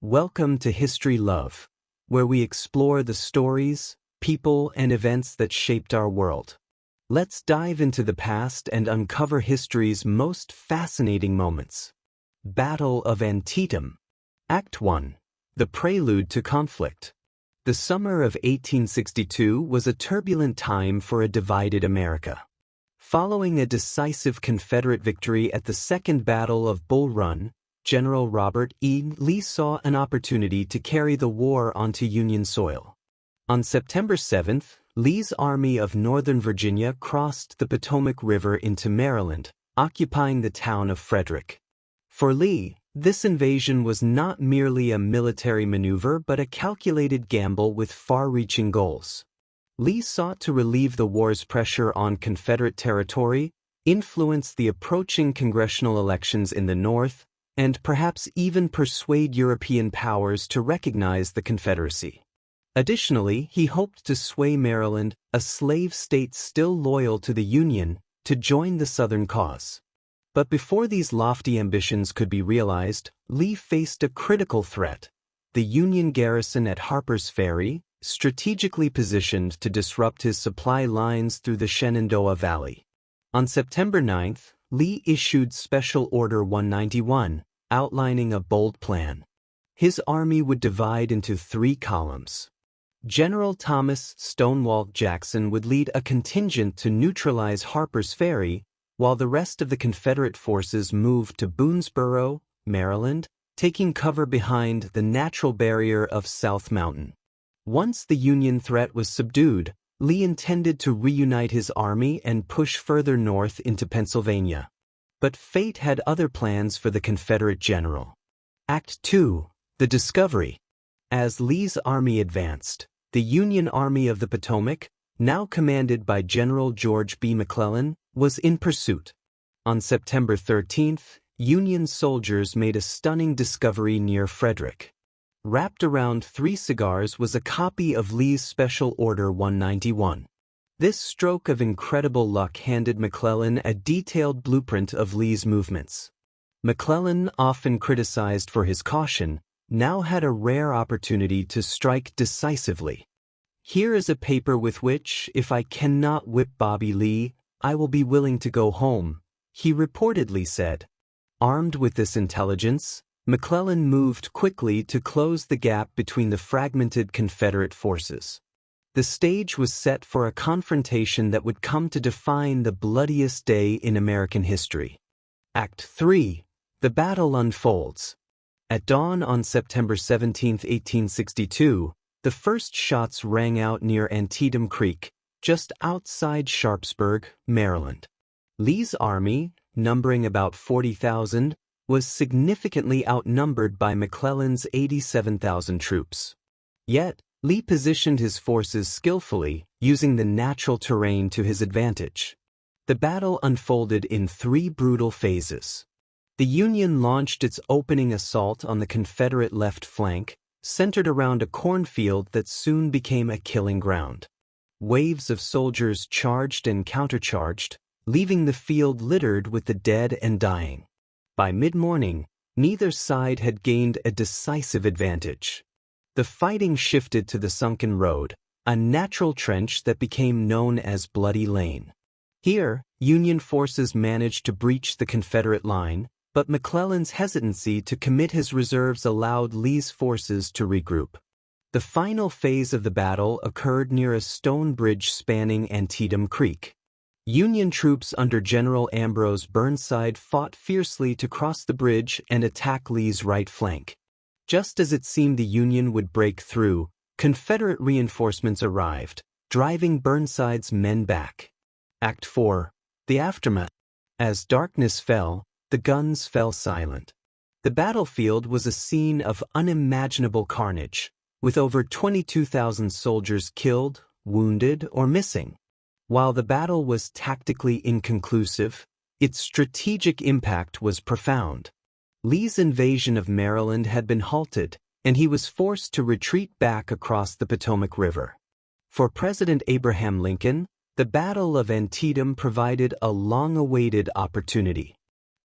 Welcome to History Love, where we explore the stories, people, and events that shaped our world. Let's dive into the past and uncover history's most fascinating moments. Battle of Antietam. Act 1. The Prelude to Conflict. The summer of 1862 was a turbulent time for a divided America. Following a decisive Confederate victory at the Second Battle of Bull Run, General Robert E. Lee saw an opportunity to carry the war onto Union soil. On September 7th, Lee's Army of Northern Virginia crossed the Potomac River into Maryland, occupying the town of Frederick. For Lee, this invasion was not merely a military maneuver but a calculated gamble with far-reaching goals. Lee sought to relieve the war's pressure on Confederate territory, influence the approaching congressional elections in the North, and perhaps even persuade European powers to recognize the Confederacy. Additionally, he hoped to sway Maryland, a slave state still loyal to the Union, to join the Southern cause. But before these lofty ambitions could be realized, Lee faced a critical threat: the Union garrison at Harper's Ferry, strategically positioned to disrupt his supply lines through the Shenandoah Valley. On September 9th, Lee issued Special Order 191, outlining a bold plan. His army would divide into 3 columns. General Thomas "Stonewall" Jackson would lead a contingent to neutralize Harper's Ferry, while the rest of the Confederate forces moved to Boonesboro, Maryland, taking cover behind the natural barrier of South Mountain. Once the Union threat was subdued, Lee intended to reunite his army and push further north into Pennsylvania. But fate had other plans for the Confederate general. Act 2. The Discovery. As Lee's army advanced, the Union Army of the Potomac, now commanded by General George B. McClellan, was in pursuit. On September 13th, Union soldiers made a stunning discovery near Frederick. Wrapped around 3 cigars was a copy of Lee's Special Order 191. This stroke of incredible luck handed McClellan a detailed blueprint of Lee's movements. McClellan, often criticized for his caution, now had a rare opportunity to strike decisively. "Here is a paper with which, if I cannot whip Bobby Lee, I will be willing to go home," he reportedly said. Armed with this intelligence, McClellan moved quickly to close the gap between the fragmented Confederate forces. The stage was set for a confrontation that would come to define the bloodiest day in American history. Act 3. The battle unfolds. At dawn on September 17, 1862, the first shots rang out near Antietam Creek, just outside Sharpsburg, Maryland. Lee's army, numbering about 40,000, was significantly outnumbered by McClellan's 87,000 troops. Yet, Lee positioned his forces skillfully, using the natural terrain to his advantage. The battle unfolded in 3 brutal phases. The Union launched its opening assault on the Confederate left flank, centered around a cornfield that soon became a killing ground. Waves of soldiers charged and countercharged, leaving the field littered with the dead and dying. By mid-morning, neither side had gained a decisive advantage. The fighting shifted to the Sunken Road, a natural trench that became known as Bloody Lane. Here, Union forces managed to breach the Confederate line, but McClellan's hesitancy to commit his reserves allowed Lee's forces to regroup. The final phase of the battle occurred near a stone bridge spanning Antietam Creek. Union troops under General Ambrose Burnside fought fiercely to cross the bridge and attack Lee's right flank. Just as it seemed the Union would break through, Confederate reinforcements arrived, driving Burnside's men back. Act 4. The Aftermath. As darkness fell, the guns fell silent. The battlefield was a scene of unimaginable carnage, with over 22,000 soldiers killed, wounded, or missing. While the battle was tactically inconclusive, its strategic impact was profound. Lee's invasion of Maryland had been halted, and he was forced to retreat back across the Potomac River. For President Abraham Lincoln, the Battle of Antietam provided a long-awaited opportunity.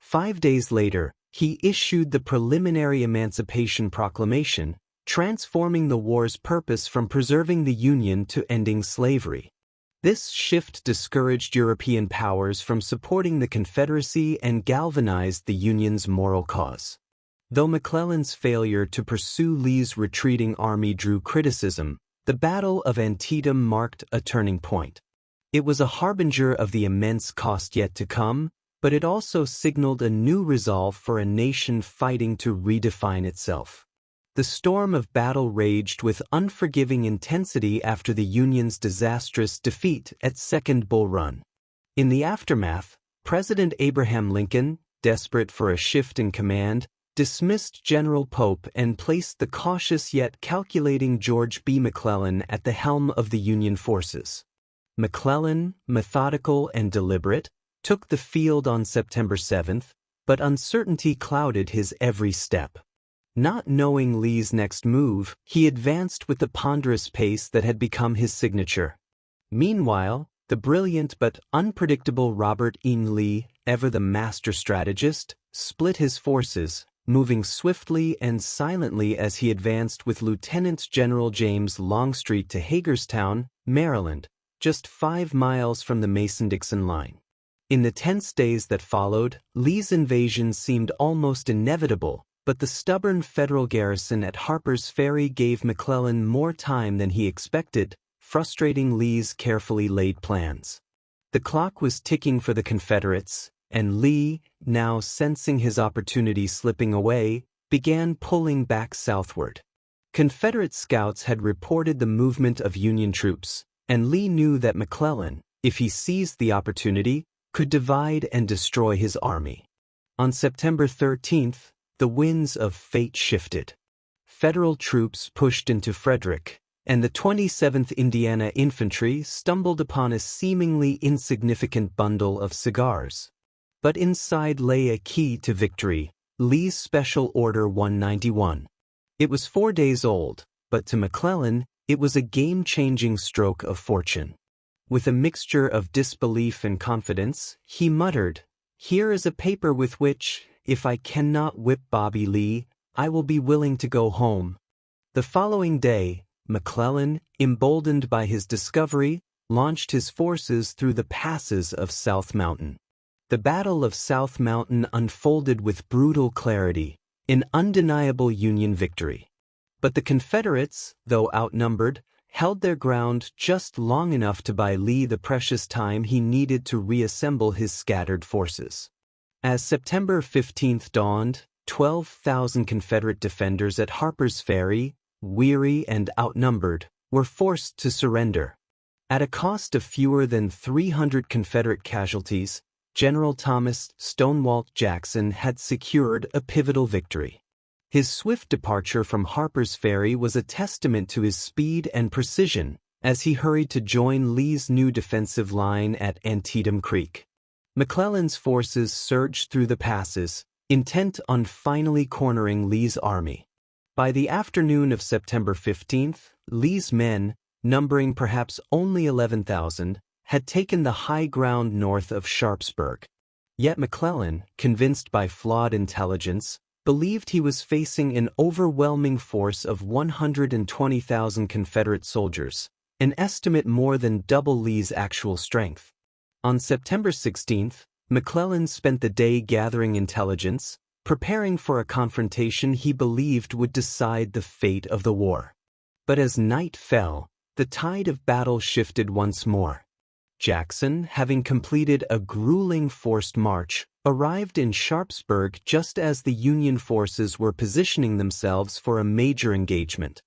5 days later, he issued the preliminary Emancipation Proclamation, transforming the war's purpose from preserving the Union to ending slavery. This shift discouraged European powers from supporting the Confederacy and galvanized the Union's moral cause. Though McClellan's failure to pursue Lee's retreating army drew criticism, the Battle of Antietam marked a turning point. It was a harbinger of the immense cost yet to come, but it also signaled a new resolve for a nation fighting to redefine itself. The storm of battle raged with unforgiving intensity after the Union's disastrous defeat at Second Bull Run. In the aftermath, President Abraham Lincoln, desperate for a shift in command, dismissed General Pope and placed the cautious yet calculating George B. McClellan at the helm of the Union forces. McClellan, methodical and deliberate, took the field on September 7th, but uncertainty clouded his every step. Not knowing Lee's next move, he advanced with the ponderous pace that had become his signature. Meanwhile, the brilliant but unpredictable Robert E. Lee, ever the master strategist, split his forces, moving swiftly and silently as he advanced with Lieutenant General James Longstreet to Hagerstown, Maryland, just 5 miles from the Mason-Dixon line. In the tense days that followed, Lee's invasion seemed almost inevitable, but the stubborn Federal garrison at Harper's Ferry gave McClellan more time than he expected, frustrating Lee's carefully laid plans. The clock was ticking for the Confederates, and Lee, now sensing his opportunity slipping away, began pulling back southward. Confederate scouts had reported the movement of Union troops, and Lee knew that McClellan, if he seized the opportunity, could divide and destroy his army. On September 13th, the winds of fate shifted. Federal troops pushed into Frederick, and the 27th Indiana Infantry stumbled upon a seemingly insignificant bundle of cigars. But inside lay a key to victory, Lee's Special Order 191. It was 4 days old, but to McClellan, it was a game-changing stroke of fortune. With a mixture of disbelief and confidence, he muttered, "Here is a paper with which, if I cannot whip Bobby Lee, I will be willing to go home." The following day, McClellan, emboldened by his discovery, launched his forces through the passes of South Mountain. The Battle of South Mountain unfolded with brutal clarity, an undeniable Union victory. But the Confederates, though outnumbered, held their ground just long enough to buy Lee the precious time he needed to reassemble his scattered forces. As September 15th dawned, 12,000 Confederate defenders at Harper's Ferry, weary and outnumbered, were forced to surrender. At a cost of fewer than 300 Confederate casualties, General Thomas "Stonewall" Jackson had secured a pivotal victory. His swift departure from Harper's Ferry was a testament to his speed and precision as he hurried to join Lee's new defensive line at Antietam Creek. McClellan's forces surged through the passes, intent on finally cornering Lee's army. By the afternoon of September 15th, Lee's men, numbering perhaps only 11,000, had taken the high ground north of Sharpsburg. Yet McClellan, convinced by flawed intelligence, believed he was facing an overwhelming force of 120,000 Confederate soldiers, an estimate more than double Lee's actual strength. On September 16th, McClellan spent the day gathering intelligence, preparing for a confrontation he believed would decide the fate of the war. But as night fell, the tide of battle shifted once more. Jackson, having completed a grueling forced march, arrived in Sharpsburg just as the Union forces were positioning themselves for a major engagement.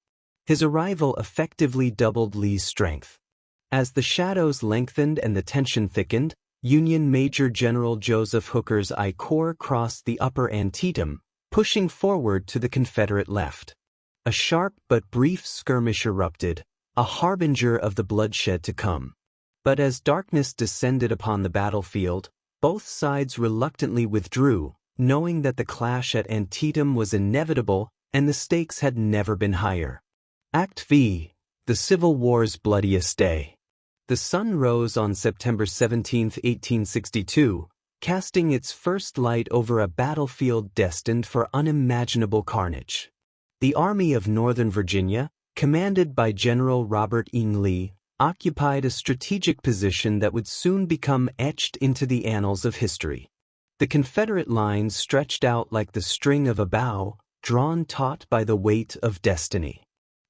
His arrival effectively doubled Lee's strength. As the shadows lengthened and the tension thickened, Union Major General Joseph Hooker's I Corps crossed the upper Antietam, pushing forward to the Confederate left. A sharp but brief skirmish erupted, a harbinger of the bloodshed to come. But as darkness descended upon the battlefield, both sides reluctantly withdrew, knowing that the clash at Antietam was inevitable and the stakes had never been higher. Act V. The Civil War's Bloodiest Day. The sun rose on September 17, 1862, casting its first light over a battlefield destined for unimaginable carnage. The Army of Northern Virginia, commanded by General Robert E. Lee, occupied a strategic position that would soon become etched into the annals of history. The Confederate lines stretched out like the string of a bow, drawn taut by the weight of destiny.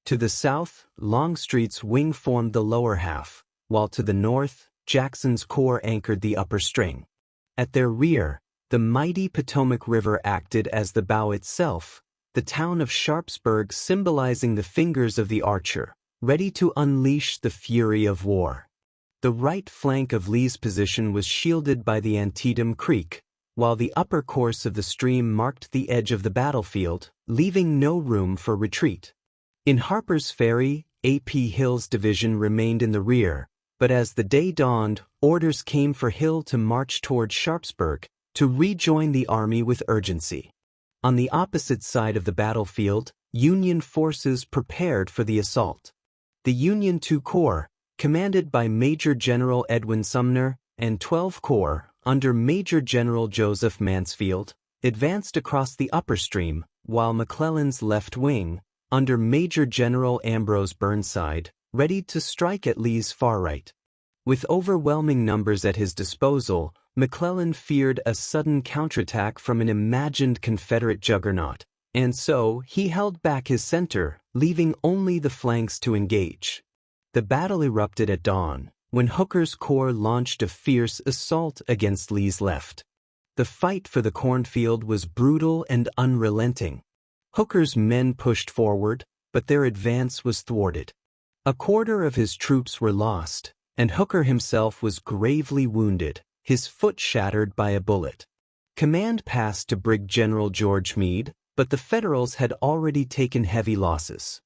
To the south, Longstreet's wing formed the lower half, while to the north, Jackson's corps anchored the upper string. At their rear, the mighty Potomac River acted as the bow itself, the town of Sharpsburg symbolizing the fingers of the archer, ready to unleash the fury of war. The right flank of Lee's position was shielded by the Antietam Creek, while the upper course of the stream marked the edge of the battlefield, leaving no room for retreat. In Harper's Ferry, A.P. Hill's division remained in the rear, but as the day dawned, orders came for Hill to march toward Sharpsburg, to rejoin the army with urgency. On the opposite side of the battlefield, Union forces prepared for the assault. The Union II Corps, commanded by Major General Edwin Sumner, and 12 Corps, under Major General Joseph Mansfield, advanced across the upper stream, while McClellan's left wing, under Major General Ambrose Burnside, ready to strike at Lee's far right. With overwhelming numbers at his disposal, McClellan feared a sudden counterattack from an imagined Confederate juggernaut, and so he held back his center, leaving only the flanks to engage. The battle erupted at dawn, when Hooker's corps launched a fierce assault against Lee's left. The fight for the Cornfield was brutal and unrelenting. Hooker's men pushed forward, but their advance was thwarted. A quarter of his troops were lost, and Hooker himself was gravely wounded, his foot shattered by a bullet. Command passed to Brig General George Meade, but the Federals had already taken heavy losses.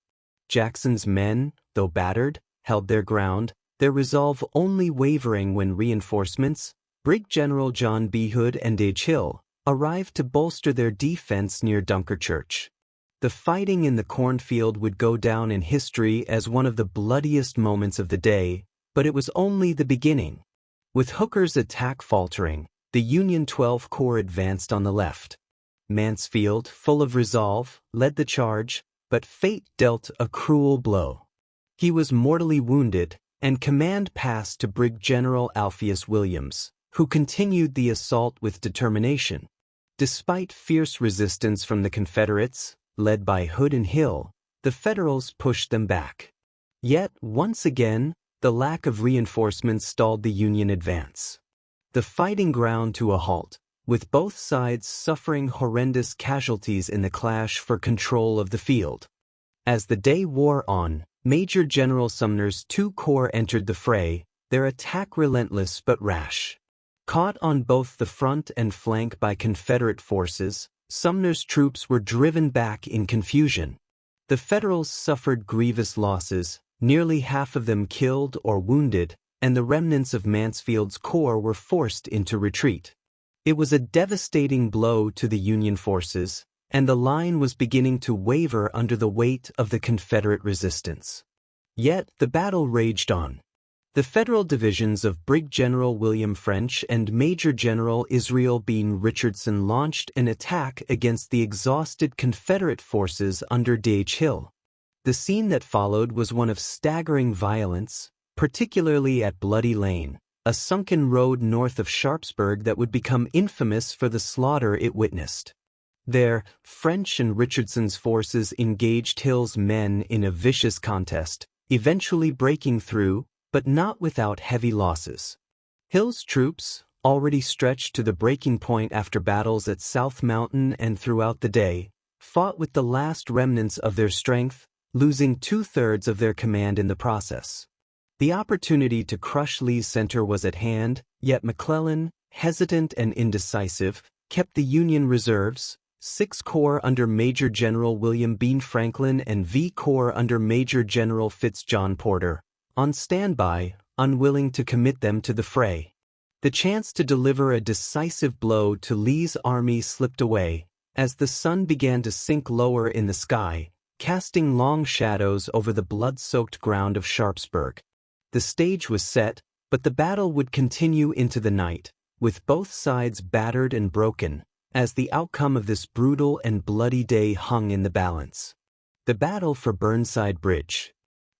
Jackson's men, though battered, held their ground, their resolve only wavering when reinforcements, Brig General John B. Hood and H. Hill, arrived to bolster their defense near Dunkerchurch. The fighting in the Cornfield would go down in history as one of the bloodiest moments of the day, but it was only the beginning. With Hooker's attack faltering, the Union 12 Corps advanced on the left. Mansfield, full of resolve, led the charge, but fate dealt a cruel blow. He was mortally wounded, and command passed to Brig General Alpheus Williams, who continued the assault with determination. Despite fierce resistance from the Confederates, led by Hood and Hill, the Federals pushed them back. Yet, once again, the lack of reinforcements stalled the Union advance. The fighting ground to a halt, with both sides suffering horrendous casualties in the clash for control of the field. As the day wore on, Major General Sumner's two corps entered the fray, their attack relentless but rash. Caught on both the front and flank by Confederate forces, Sumner's troops were driven back in confusion. The Federals suffered grievous losses, nearly half of them killed or wounded, and the remnants of Mansfield's corps were forced into retreat. It was a devastating blow to the Union forces, and the line was beginning to waver under the weight of the Confederate resistance. Yet the battle raged on. The Federal divisions of Brig General William French and Major General Israel Bean Richardson launched an attack against the exhausted Confederate forces under D.H. Hill. The scene that followed was one of staggering violence, particularly at Bloody Lane, a sunken road north of Sharpsburg that would become infamous for the slaughter it witnessed. There, French and Richardson's forces engaged Hill's men in a vicious contest, eventually breaking through, but not without heavy losses. Hill's troops, already stretched to the breaking point after battles at South Mountain and throughout the day, fought with the last remnants of their strength, losing 2/3 of their command in the process. The opportunity to crush Lee's center was at hand, yet McClellan, hesitant and indecisive, kept the Union reserves, 6 Corps under Major General William Bean Franklin and V Corps under Major General Fitz-John Porter, on standby, unwilling to commit them to the fray. The chance to deliver a decisive blow to Lee's army slipped away, as the sun began to sink lower in the sky, casting long shadows over the blood-soaked ground of Sharpsburg. The stage was set, but the battle would continue into the night, with both sides battered and broken, as the outcome of this brutal and bloody day hung in the balance. The battle for Burnside Bridge.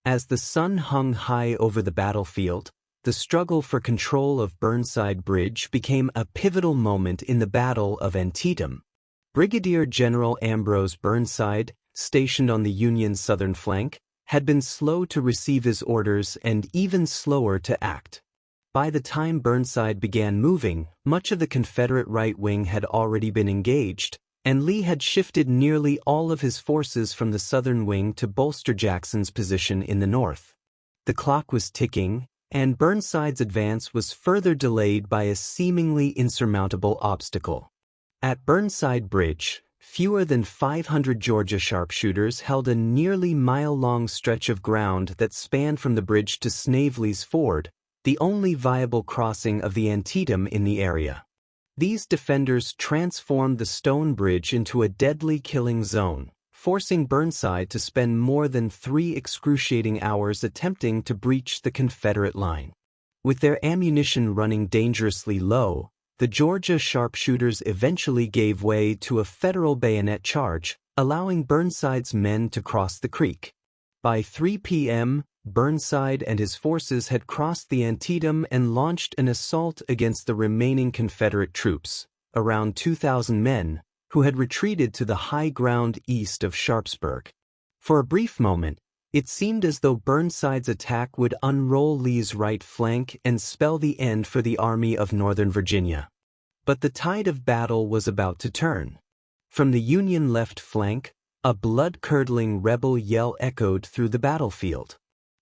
As the sun hung high over the battlefield, the struggle for control of Burnside Bridge became a pivotal moment in the Battle of Antietam. Brigadier General Ambrose Burnside, stationed on the Union's southern flank, had been slow to receive his orders and even slower to act. By the time Burnside began moving, much of the Confederate right wing had already been engaged, and Lee had shifted nearly all of his forces from the southern wing to bolster Jackson's position in the north. The clock was ticking, and Burnside's advance was further delayed by a seemingly insurmountable obstacle. At Burnside Bridge, fewer than 500 Georgia sharpshooters held a nearly mile-long stretch of ground that spanned from the bridge to Snavely's Ford, the only viable crossing of the Antietam in the area. These defenders transformed the stone bridge into a deadly killing zone, forcing Burnside to spend more than 3 excruciating hours attempting to breach the Confederate line. With their ammunition running dangerously low, the Georgia sharpshooters eventually gave way to a Federal bayonet charge, allowing Burnside's men to cross the creek. By 3 p.m., Burnside and his forces had crossed the Antietam and launched an assault against the remaining Confederate troops, around 2,000 men, who had retreated to the high ground east of Sharpsburg. For a brief moment, it seemed as though Burnside's attack would unroll Lee's right flank and spell the end for the Army of Northern Virginia. But the tide of battle was about to turn. From the Union left flank, a blood-curdling rebel yell echoed through the battlefield.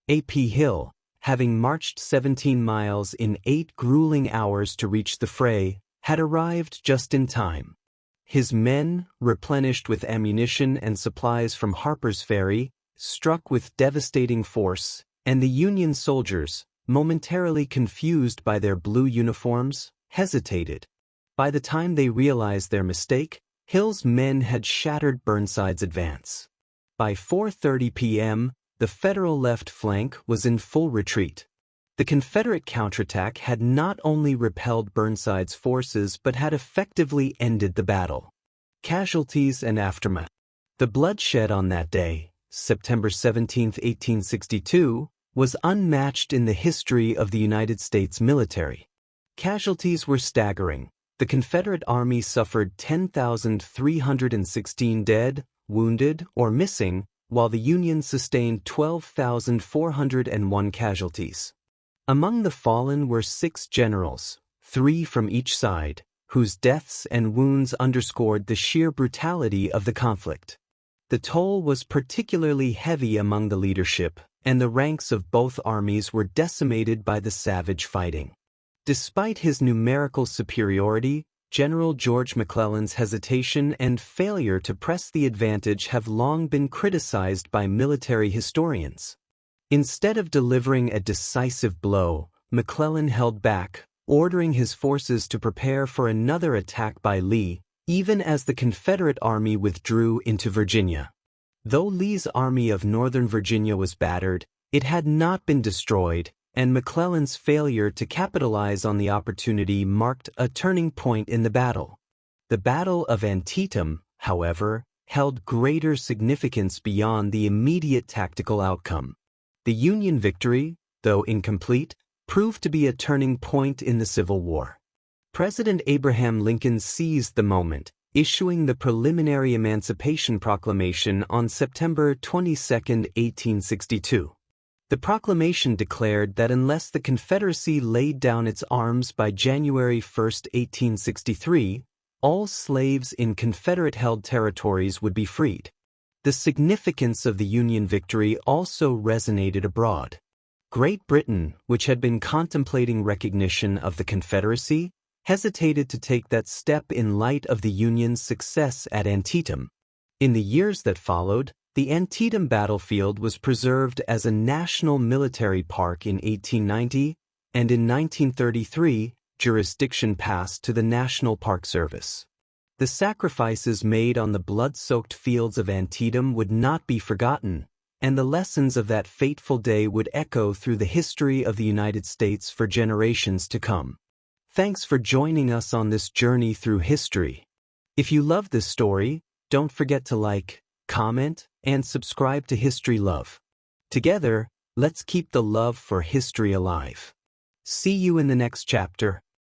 A.P. Hill, having marched 17 miles in 8 grueling hours to reach the fray, had arrived just in time. His men, replenished with ammunition and supplies from Harper's Ferry, struck with devastating force, and the Union soldiers, momentarily confused by their blue uniforms, hesitated. By the time they realized their mistake, Hill's men had shattered Burnside's advance. By 4:30 p.m., the Federal left flank was in full retreat. The Confederate counterattack had not only repelled Burnside's forces but had effectively ended the battle. Casualties and aftermath. The bloodshed on that day, September 17, 1862, was unmatched in the history of the United States military. Casualties were staggering. The Confederate Army suffered 10,316 dead, wounded, or missing, while the Union sustained 12,401 casualties. Among the fallen were 6 generals, 3 from each side, whose deaths and wounds underscored the sheer brutality of the conflict. The toll was particularly heavy among the leadership, and the ranks of both armies were decimated by the savage fighting. Despite his numerical superiority, General George McClellan's hesitation and failure to press the advantage have long been criticized by military historians. Instead of delivering a decisive blow, McClellan held back, ordering his forces to prepare for another attack by Lee, even as the Confederate Army withdrew into Virginia. Though Lee's Army of Northern Virginia was battered, it had not been destroyed, and McClellan's failure to capitalize on the opportunity marked a turning point in the battle. The Battle of Antietam, however, held greater significance beyond the immediate tactical outcome. The Union victory, though incomplete, proved to be a turning point in the Civil War. President Abraham Lincoln seized the moment, issuing the preliminary Emancipation Proclamation on September 22, 1862. The proclamation declared that unless the Confederacy laid down its arms by January 1, 1863, all slaves in Confederate-held territories would be freed. The significance of the Union victory also resonated abroad. Great Britain, which had been contemplating recognition of the Confederacy, hesitated to take that step in light of the Union's success at Antietam. In the years that followed, the Antietam battlefield was preserved as a national military park in 1890, and in 1933, jurisdiction passed to the National Park Service. The sacrifices made on the blood-soaked fields of Antietam would not be forgotten, and the lessons of that fateful day would echo through the history of the United States for generations to come. Thanks for joining us on this journey through history. If you love this story, don't forget to like, comment, and subscribe to History Love. Together, let's keep the love for history alive. See you in the next chapter.